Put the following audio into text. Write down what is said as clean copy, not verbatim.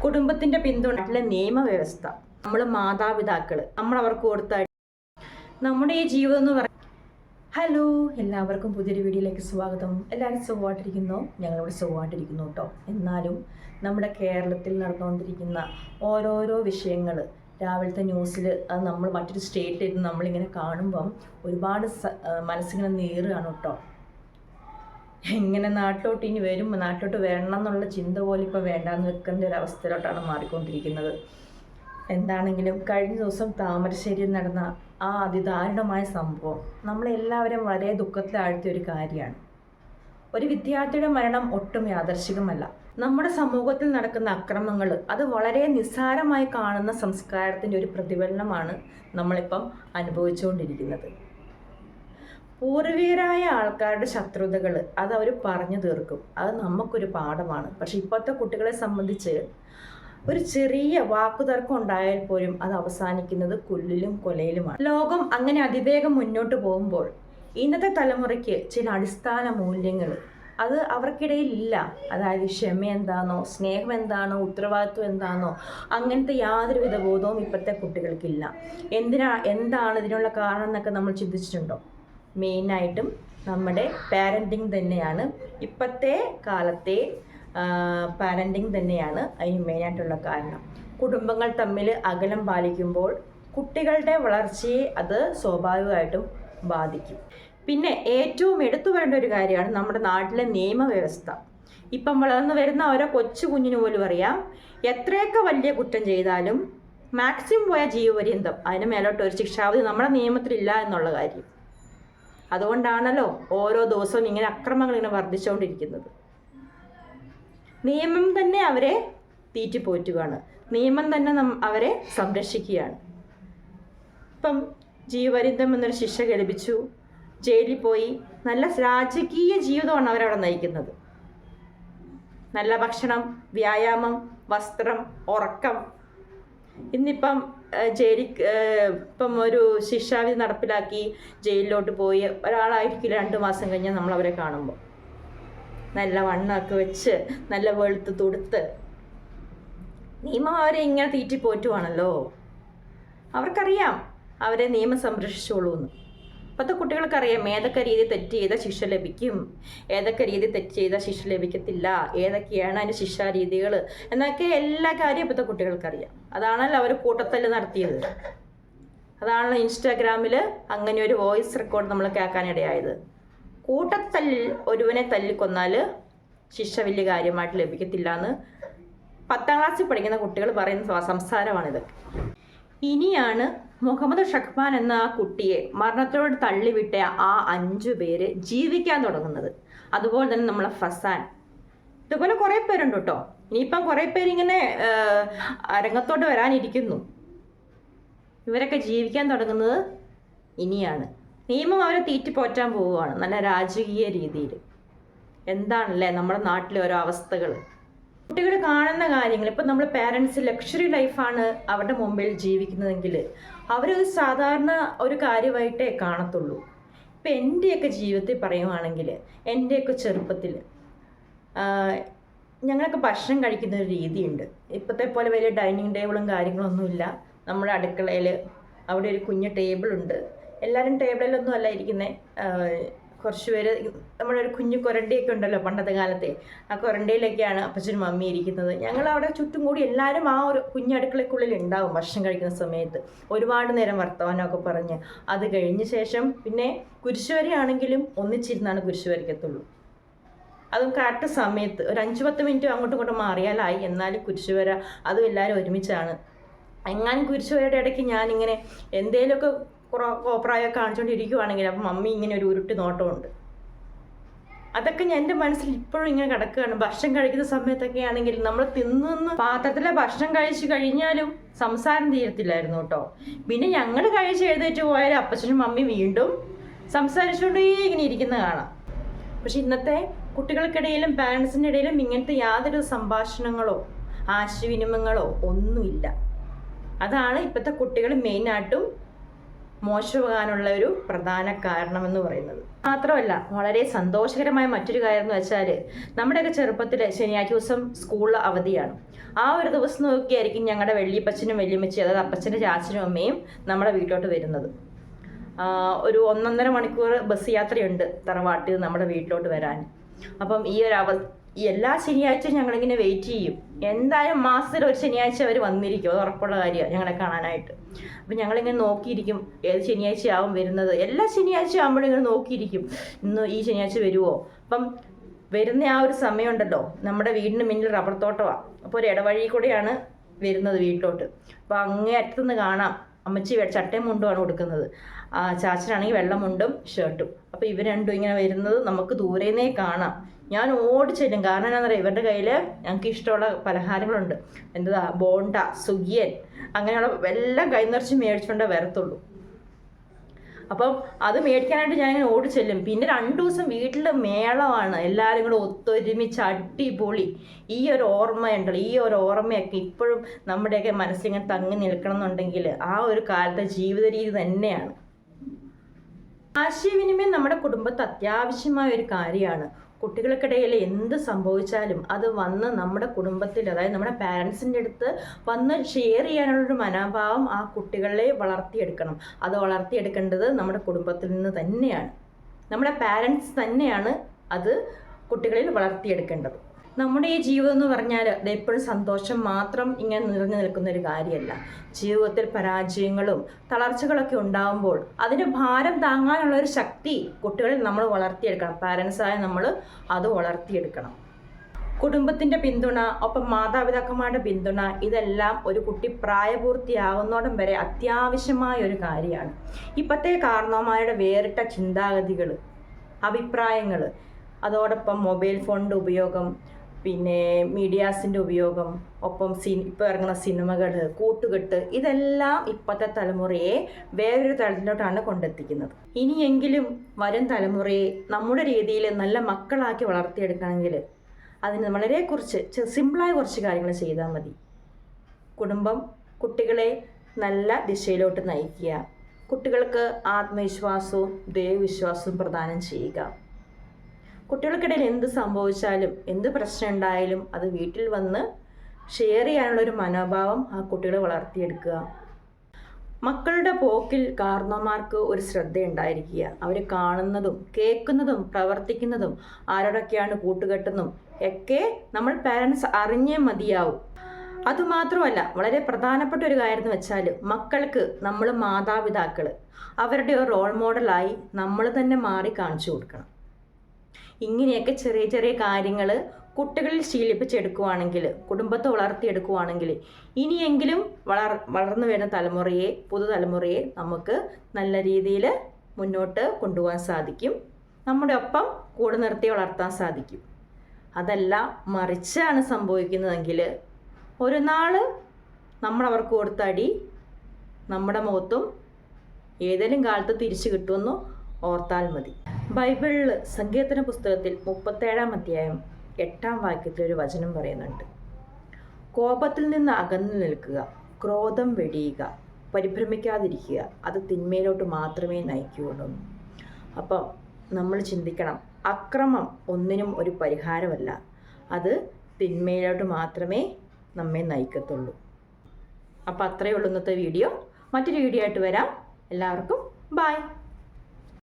കുടുംബത്തിന്റെ പിന്തുണ, നിയമവ്യവസ്ഥ, നമ്മൾ മാതാപിതാക്കൾ, നമ്മൾ അവർക്ക് കൊടുത്ത നമ്മുടെ ഈ ജീവിതം എന്ന് പറയുന്നത്. ഹലോ, എല്ലാവർക്കും പുതിയൊരു വീഡിയോയിലേക്ക് സ്വാഗതം. എല്ലാവരും സുഖമായിട്ടിരിക്കുന്നു? ഞങ്ങളിവിടെ സുഖമായിട്ടിരിക്കുന്നു കേട്ടോ. എന്നാലും നമ്മുടെ കേരളത്തിൽ നടന്നുകൊണ്ടിരിക്കുന്ന ഓരോരോ വിഷയങ്ങൾ രാവിലത്തെ ന്യൂസിൽ അത് നമ്മൾ മറ്റൊരു സ്റ്റേറ്റിലിരുന്ന് നമ്മളിങ്ങനെ കാണുമ്പം ഒരുപാട് മനസ്സിങ്ങനെ നീറുകയാണ് കേട്ടോ. എങ്ങനെ നാട്ടിലോട്ട് ഇനി വരും, നാട്ടിലോട്ട് വരണം എന്നുള്ള ചിന്ത പോലും ഇപ്പോൾ വേണ്ടാന്ന് വെക്കേണ്ട ഒരു അവസ്ഥയിലോട്ടാണ് മാറിക്കൊണ്ടിരിക്കുന്നത്. എന്താണെങ്കിലും കഴിഞ്ഞ ദിവസം താമരശ്ശേരിയിൽ നടന്ന ആ അതിദാരുണമായ സംഭവം നമ്മളെല്ലാവരും വളരെ ദുഃഖത്തിലാഴ്ത്തിയ ഒരു കാര്യമാണ്. ഒരു വിദ്യാർത്ഥിയുടെ മരണം ഒട്ടും യാദർശികമല്ല. നമ്മുടെ സമൂഹത്തിൽ നടക്കുന്ന അക്രമങ്ങൾ അത് വളരെ നിസ്സാരമായി കാണുന്ന സംസ്കാരത്തിൻ്റെ ഒരു പ്രതിഫലനമാണ് നമ്മളിപ്പം അനുഭവിച്ചുകൊണ്ടിരിക്കുന്നത്. പൂർവികരായ ആൾക്കാരുടെ ശത്രുതകൾ അത് അവർ പറഞ്ഞു തീർക്കും, അത് നമുക്കൊരു പാഠമാണ്. പക്ഷെ ഇപ്പോഴത്തെ കുട്ടികളെ സംബന്ധിച്ച് ഒരു ചെറിയ വാക്കുതർക്കം ഉണ്ടായാൽ പോലും അത് അവസാനിക്കുന്നത് കൊല്ലിലും കൊലയിലുമാണ്. ലോകം അങ്ങനെ അതിവേഗം മുന്നോട്ട് പോകുമ്പോൾ ഇന്നത്തെ തലമുറയ്ക്ക് ചില അടിസ്ഥാന മൂല്യങ്ങൾ അത് അവർക്കിടയിൽ ഇല്ല. അതായത് ക്ഷമ എന്താണോ, സ്നേഹം എന്താണോ, ഉത്തരവാദിത്വം എന്താണോ, അങ്ങനത്തെ യാതൊരുവിധ ബോധവും ഇപ്പോഴത്തെ കുട്ടികൾക്കില്ല. എന്താണ് ഇതിനുള്ള കാരണം എന്നൊക്കെ നമ്മൾ ചിന്തിച്ചിട്ടുണ്ടോ? മെയിനായിട്ടും നമ്മുടെ പാരൻറ്റിങ് തന്നെയാണ്. ഇപ്പോഴത്തെ കാലത്തെ പാരൻറ്റിങ് തന്നെയാണ് അതിന് മെയിനായിട്ടുള്ള കാരണം. കുടുംബങ്ങൾ തമ്മിൽ അകലം പാലിക്കുമ്പോൾ കുട്ടികളുടെ വളർച്ചയെ അത് സ്വാഭാവികമായിട്ടും ബാധിക്കും. പിന്നെ ഏറ്റവും എടുത്തു പറയേണ്ട ഒരു കാര്യമാണ് നമ്മുടെ നാട്ടിലെ നിയമവ്യവസ്ഥ. ഇപ്പം വളർന്നു വരുന്ന ഓരോ കൊച്ചു കുഞ്ഞിന് പോലും അറിയാം, എത്രയൊക്കെ വലിയ കുറ്റം ചെയ്താലും മാക്സിമം പോയ ജീവപര്യന്തം, അതിന് മേലോട്ട് ഒരു ശിക്ഷാവിധി നമ്മുടെ നിയമത്തിലില്ല എന്നുള്ള കാര്യം. അതുകൊണ്ടാണല്ലോ ഓരോ ദിവസവും ഇങ്ങനെ അക്രമങ്ങൾ ഇങ്ങനെ വർദ്ധിച്ചുകൊണ്ടിരിക്കുന്നത്. നിയമം തന്നെ അവരെ തീറ്റിപ്പോറ്റുകയാണ്, നിയമം തന്നെ അവരെ സംരക്ഷിക്കുകയാണ്. ഇപ്പം ജീവപര്യന്തം എന്നൊരു ശിക്ഷ ലഭിച്ചു, ജയിലിൽ പോയി നല്ല രാജകീയ ജീവിതമാണ് അവരവിടെ നയിക്കുന്നത്. നല്ല ഭക്ഷണം, വ്യായാമം, വസ്ത്രം, ഉറക്കം. ഇന്നിപ്പം ഇപ്പം ഒരു ശിക്ഷാവിധി നടപ്പിലാക്കി ജയിലിലോട്ട് പോയി ഒരാളായിരിക്കില്ല 2 മാസം കഴിഞ്ഞാൽ നമ്മൾ അവരെ കാണുമ്പോൾ നല്ല വണ്ണമൊക്കെ വെച്ച് നല്ല വെളുത്ത് തുടുത്ത്. നിയമം അവരെ ഇങ്ങനെ തീറ്റിപ്പോറ്റുവാണല്ലോ. അവർക്കറിയാം അവരെ നിയമം സംരക്ഷിച്ചോളൂ എന്ന്. ഇപ്പോഴത്തെ കുട്ടികൾക്കറിയാം ഏതൊക്കെ രീതി തെറ്റ് ചെയ്താൽ ശിക്ഷ ലഭിക്കും, ഏതൊക്കെ രീതി തെറ്റ് ചെയ്താൽ ശിക്ഷ ലഭിക്കത്തില്ല, ഏതൊക്കെയാണ് അതിൻ്റെ ശിക്ഷാരീതികൾ എന്നൊക്കെ എല്ലാ കാര്യവും ഇപ്പോഴത്തെ കുട്ടികൾക്കറിയാം. അതാണല്ലോ അവർ കൂട്ടത്തല്ല് നടത്തിയത്. അതാണല്ലോ ഇൻസ്റ്റാഗ്രാമിൽ അങ്ങനെ ഒരു വോയിസ് റെക്കോർഡ് നമ്മൾ കേൾക്കാനിടയായത്. കൂട്ടത്തല്ലിൽ ഒരുവനെ തല്ലിക്കൊന്നാൽ ശിക്ഷ വലിയ കാര്യമായിട്ട് ലഭിക്കത്തില്ല എന്ന് 10ാം ക്ലാസ്സിൽ പഠിക്കുന്ന കുട്ടികൾ പറയുന്ന സംസാരമാണിതൊക്കെ. ഇനിയാണ് മുഹമ്മദ് ഷഹ്ബാൻ എന്ന ആ കുട്ടിയെ മരണത്തോട് തള്ളിവിട്ട ആ 5 പേര് ജീവിക്കാൻ തുടങ്ങുന്നത്. അതുപോലെ തന്നെ നമ്മളെ ഫസാൻ, ഇതുപോലെ കുറേ പേരുണ്ട് കേട്ടോ. ഇനിയിപ്പം കുറേ പേരിങ്ങനെ രംഗത്തോട്ട് വരാനിരിക്കുന്നു. ഇവരൊക്കെ ജീവിക്കാൻ തുടങ്ങുന്നത് ഇനിയാണ്. നിയമം അവരെ തീറ്റിപ്പോറ്റാൻ പോവുകയാണ് നല്ല രാജകീയ രീതിയിൽ. എന്താണല്ലേ നമ്മുടെ നാട്ടിലെ ഓരോ അവസ്ഥകൾ. കുട്ടികൾ കാണുന്ന കാര്യങ്ങൾ, ഇപ്പം നമ്മൾ പാരൻസ് ലക്ഷറി ലൈഫാണ് അവരുടെ മുമ്പിൽ ജീവിക്കുന്നതെങ്കിൽ അവരത് സാധാരണ ഒരു കാര്യമായിട്ടേ കാണത്തുള്ളൂ. ഇപ്പം എൻ്റെയൊക്കെ ജീവിതത്തിൽ പറയുവാണെങ്കിൽ എൻ്റെയൊക്കെ ചെറുപ്പത്തിൽ ഞങ്ങളൊക്കെ ഭക്ഷണം കഴിക്കുന്ന ഒരു രീതിയുണ്ട്. ഇപ്പോഴത്തെ പോലെ വലിയ ഡൈനിങ് ടേബിളും കാര്യങ്ങളൊന്നുമില്ല. നമ്മുടെ അടുക്കളയിൽ അവിടെ ഒരു കുഞ്ഞു ടേബിളുണ്ട്. എല്ലാവരും ടേബിളിലൊന്നും അല്ല ഇരിക്കുന്നത്. കുറച്ച് പേര് നമ്മുടെ ഒരു കുഞ്ഞു കൊരണ്ടിയൊക്കെ ഉണ്ടല്ലോ പണ്ടത്തെ കാലത്തെ, ആ കൊരണ്ടയിലൊക്കെയാണ് അപ്പച്ചനും മമ്മി ഇരിക്കുന്നത്. ഞങ്ങൾ അവിടെ ചുറ്റും കൂടി എല്ലാവരും ആ ഒരു കുഞ്ഞടുക്കളയ്ക്കുള്ളിൽ ഉണ്ടാവും ഭക്ഷണം കഴിക്കുന്ന സമയത്ത്. ഒരുപാട് നേരം വർത്തമാനമൊക്കെ പറഞ്ഞ് അത് കഴിഞ്ഞ ശേഷം പിന്നെ കുരിശുവരയാണെങ്കിലും ഒന്നിച്ചിരുന്നാണ് കുരിശുവരയ്ക്കത്തുള്ളൂ. അതും കറക്റ്റ് സമയത്ത് ഒരു 5-10 മിനിറ്റ് അങ്ങോട്ടും ഇങ്ങോട്ടും മാറിയാലായി. എന്നാലും കുരിശുവര അതും എല്ലാവരും ഒരുമിച്ചാണ്. എങ്ങാനും കുരിശുവരയുടെ ഇടയ്ക്ക് ഞാനിങ്ങനെ എന്തേലുമൊക്കെ കോപ്രായമൊക്കെ കാണിച്ചുകൊണ്ടിരിക്കുവാണെങ്കിൽ അപ്പം മമ്മി ഇങ്ങനെ ഒരു ഉരുട്ട് നോട്ടമുണ്ട്. അതൊക്കെ എൻ്റെ മനസ്സിൽ ഇപ്പോഴും ഇങ്ങനെ കിടക്കുകയാണ്. ഭക്ഷണം കഴിക്കുന്ന സമയത്തൊക്കെ ആണെങ്കിൽ നമ്മൾ തിന്നുന്ന പാത്രത്തിലെ ഭക്ഷണം കഴിച്ച് കഴിഞ്ഞാലും സംസാരം തീരത്തില്ലായിരുന്നു കേട്ടോ. പിന്നെ ഞങ്ങൾ കഴിച്ച് എഴുന്നേറ്റ് പോയാലും അപ്പച്ചനും മമ്മി വീണ്ടും സംസാരിച്ചുകൊണ്ടേ ഇങ്ങനെ ഇരിക്കുന്ന കാണാം. പക്ഷെ ഇന്നത്തെ കുട്ടികൾക്കിടയിലും പാരൻസിൻ്റെ ഇടയിലും ഇങ്ങനത്തെ യാതൊരു സംഭാഷണങ്ങളോ ആശയവിനിമയങ്ങളോ ഒന്നുമില്ല. അതാണ് ഇപ്പോഴത്തെ കുട്ടികൾ മെയിനായിട്ടും മോശമാകാനുള്ള ഒരു പ്രധാന കാരണമെന്ന് പറയുന്നത്. മാത്രമല്ല വളരെ സന്തോഷകരമായ മറ്റൊരു കാര്യം എന്ന് വെച്ചാൽ നമ്മുടെയൊക്കെ ചെറുപ്പത്തിൽ ശനിയാഴ്ച ദിവസം സ്കൂളിൽ അവധിയാണ്. ആ ഒരു ദിവസം നോക്കിയായിരിക്കും ഞങ്ങളുടെ വല്യപ്പച്ചനും വല്യമ്മച്ചിയും, അതായത് അപ്പച്ചൻ്റെ ചാച്ചനും അമ്മയും നമ്മുടെ വീട്ടിലോട്ട് വരുന്നത്. ഒരു 1.5 മണിക്കൂർ ബസ് യാത്രയുണ്ട് തറവാട്ടിൽ നിന്ന് നമ്മുടെ വീട്ടിലോട്ട് വരാൻ. അപ്പം ഈ എല്ലാ ശനിയാഴ്ചയും ഞങ്ങളിങ്ങനെ വെയിറ്റ് ചെയ്യും. എന്തായാലും മാസത്തിൽ ഒരു ശനിയാഴ്ച അവർ വന്നിരിക്കും, അത് ഉറപ്പുള്ള കാര്യമാണ് ഞങ്ങളെ കാണാനായിട്ട്. അപ്പം ഞങ്ങളിങ്ങനെ നോക്കിയിരിക്കും ഏത് ശനിയാഴ്ചയാവും വരുന്നത്. എല്ലാ ശനിയാഴ്ച ആകുമ്പോഴും ഇങ്ങനെ നോക്കിയിരിക്കും, ഇന്ന് ഈ ശനിയാഴ്ച വരുമോ. അപ്പം വരുന്ന ആ ഒരു സമയമുണ്ടല്ലോ, നമ്മുടെ വീടിന് മുന്നിൽ റബ്ബർ തോട്ടമാണ്. അപ്പോൾ ഒരു ഇടവഴി കൂടെയാണ് വരുന്നത് വീട്ടിലോട്ട്. അപ്പോൾ അങ്ങേ അറ്റത്തുനിന്ന് കാണാം അമ്മച്ചി ചട്ടയും മുണ്ടുമാണ് കൊടുക്കുന്നത്, ചാച്ചനാണെങ്കിൽ വെള്ളമുണ്ടും ഷർട്ടും. അപ്പോൾ ഇവർ രണ്ടും ഇങ്ങനെ വരുന്നത് നമുക്ക് ദൂരേന്നേ കാണാം. ഞാൻ ഓടി ചെല്ലും, കാരണം എന്താണെന്ന് പറയുക, ഇവരുടെ കയ്യിൽ ഞങ്ങൾക്ക് ഇഷ്ടമുള്ള പലഹാരങ്ങളുണ്ട്. എന്താ ബോണ്ട, സുഗിയൻ, അങ്ങനെയുള്ള എല്ലാം കൈനിറച്ച് മേടിച്ചുകൊണ്ടേ വരത്തുള്ളൂ. അപ്പം അത് മേടിക്കാനായിട്ട് ഞാനിങ്ങനെ ഓടി ചെല്ലും. പിന്നെ 2 ദിവസം വീട്ടിൽ മേളമാണ്, എല്ലാവരും കൂടെ ഒത്തൊരുമിച്ച് അടിപൊളി. ഈ ഒരു ഓർമ്മയുണ്ടല്ലോ, ഈ ഒരു ഓർമ്മയൊക്കെ ഇപ്പോഴും നമ്മുടെയൊക്കെ മനസ്സിലിങ്ങനെ തങ്ങി നിൽക്കണം എന്നുണ്ടെങ്കിൽ ആ ഒരു കാലത്തെ ജീവിത രീതി തന്നെയാണ്. ആശയവിനിമയം നമ്മുടെ കുടുംബത്തിൽ അത്യാവശ്യമായ ഒരു കാര്യമാണ്. കുട്ടികൾക്കിടയിൽ എന്ത് സംഭവിച്ചാലും അത് വന്ന് നമ്മുടെ കുടുംബത്തിൽ, അതായത് നമ്മുടെ പാരൻസിൻ്റെ അടുത്ത് വന്ന് ഷെയർ ചെയ്യാനുള്ളൊരു മനോഭാവം ആ കുട്ടികളെ വളർത്തിയെടുക്കണം. അത് വളർത്തിയെടുക്കേണ്ടത് നമ്മുടെ കുടുംബത്തിൽ നിന്ന് തന്നെയാണ്. നമ്മുടെ പാരൻസ് തന്നെയാണ് അത് കുട്ടികളിൽ വളർത്തിയെടുക്കേണ്ടത്. നമ്മുടെ ഈ ജീവിതം എന്ന് പറഞ്ഞാൽ അത് എപ്പോഴും സന്തോഷം മാത്രം ഇങ്ങനെ നിറഞ്ഞു നിൽക്കുന്ന ഒരു കാര്യമല്ല. ജീവിതത്തിൽ പരാജയങ്ങളും തളർച്ചകളൊക്കെ ഉണ്ടാകുമ്പോൾ അതിന് ഭാരം താങ്ങാനുള്ള ഒരു ശക്തി കുട്ടികളിൽ നമ്മൾ വളർത്തിയെടുക്കണം. പാരൻസായ നമ്മൾ അത് വളർത്തിയെടുക്കണം. കുടുംബത്തിൻ്റെ പിന്തുണ, ഒപ്പം മാതാപിതാക്കന്മാരുടെ പിന്തുണ, ഇതെല്ലാം ഒരു കുട്ടി പ്രായപൂർത്തിയാകുന്നോടം വരെ അത്യാവശ്യമായ ഒരു കാര്യമാണ്. ഇപ്പോഴത്തെ കാരണവന്മാരുടെ വേറിട്ട ചിന്താഗതികൾ, അഭിപ്രായങ്ങൾ, അതോടൊപ്പം മൊബൈൽ ഫോണിൻ്റെ ഉപയോഗം, പിന്നെ മീഡിയാസിൻ്റെ ഉപയോഗം, ഒപ്പം ഇപ്പോൾ ഇറങ്ങുന്ന സിനിമകൾ, കൂട്ടുകെട്ട്, ഇതെല്ലാം ഇപ്പോഴത്തെ തലമുറയെ വേറൊരു തലത്തിലോട്ടാണ് കൊണ്ടെത്തിക്കുന്നത്. ഇനിയെങ്കിലും വരും തലമുറയെ നമ്മുടെ രീതിയിൽ നല്ല മക്കളാക്കി വളർത്തിയെടുക്കണമെങ്കിൽ അതിന് വളരെ സിമ്പിളായ കുറച്ച് കാര്യങ്ങൾ ചെയ്താൽ മതി. കുടുംബം കുട്ടികളെ നല്ല ദിശയിലോട്ട് നയിക്കുക, കുട്ടികൾക്ക് ആത്മവിശ്വാസവും ദൈവവിശ്വാസവും പ്രദാനം ചെയ്യുക. കുട്ടികൾക്കിടയിൽ എന്ത് സംഭവിച്ചാലും എന്ത് പ്രശ്നം ഉണ്ടായാലും അത് വീട്ടിൽ വന്ന് ഷെയർ ചെയ്യാനുള്ളൊരു മനോഭാവം ആ കുട്ടികളെ വളർത്തിയെടുക്കുക. മക്കളുടെ പോക്കിൽ കാരണവന്മാർക്ക് ഒരു ശ്രദ്ധയുണ്ടായിരിക്കുക. അവർ കാണുന്നതും കേൾക്കുന്നതും പ്രവർത്തിക്കുന്നതും ആരോടൊക്കെയാണ് കൂട്ടുകെട്ടുന്നതും ഒക്കെ നമ്മൾ പാരൻസ് അറിഞ്ഞേ മതിയാവും. അതുമാത്രമല്ല, വളരെ പ്രധാനപ്പെട്ട ഒരു കാര്യം എന്ന് വെച്ചാൽ മക്കൾക്ക് നമ്മൾ മാതാപിതാക്കൾ അവരുടെ ഒരു റോൾ മോഡലായി നമ്മൾ തന്നെ മാറി കാണിച്ചു കൊടുക്കണം. ഇങ്ങനെയൊക്കെ ചെറിയ ചെറിയ കാര്യങ്ങൾ കുട്ടികളിൽ ശീലിപ്പിച്ചെടുക്കുവാണെങ്കിൽ, കുടുംബത്തെ വളർത്തിയെടുക്കുവാണെങ്കിൽ ഇനിയെങ്കിലും വളർന്നു വരുന്ന തലമുറയെ, പുതുതലമുറയെ നമുക്ക് നല്ല രീതിയിൽ മുന്നോട്ട് കൊണ്ടുപോകാൻ സാധിക്കും. നമ്മുടെ ഒപ്പം കൂടെ നിർത്തി വളർത്താൻ സാധിക്കും. അതല്ല മറിച്ചാണ് സംഭവിക്കുന്നതെങ്കിൽ ഒരു നാൾ നമ്മൾ അവർക്ക് കൊടുത്ത അടി നമ്മുടെ മുഖത്തും ഏതെങ്കിലും കാലത്ത് തിരിച്ചു കിട്ടുമെന്ന് ഓർത്താൽ മതി. ബൈബിളിൽ സങ്കീർത്തന പുസ്തകത്തിൽ 37-ാം അധ്യായം 8-ാം വാക്യത്തിൽ ഒരു വചനം പറയുന്നുണ്ട്: കോപത്തിൽ നിന്ന് അകന്നു നിൽക്കുക, ക്രോധം വെടിയുക, പരിഭ്രമിക്കാതിരിക്കുക, അത് തിന്മയിലോട്ട് മാത്രമേ നയിക്കുകയുള്ളൂ. അപ്പം നമ്മൾ ചിന്തിക്കണം, അക്രമം ഒന്നിനും ഒരു പരിഹാരമല്ല, അത് തിന്മയിലോട്ട് മാത്രമേ നമ്മെ നയിക്കത്തുള്ളൂ. അപ്പോൾ അത്രയേ ഉള്ളൂ ഇന്നത്തെ വീഡിയോ. മറ്റൊരു വീഡിയോ ആയിട്ട് വരാം. എല്ലാവർക്കും ബൈ.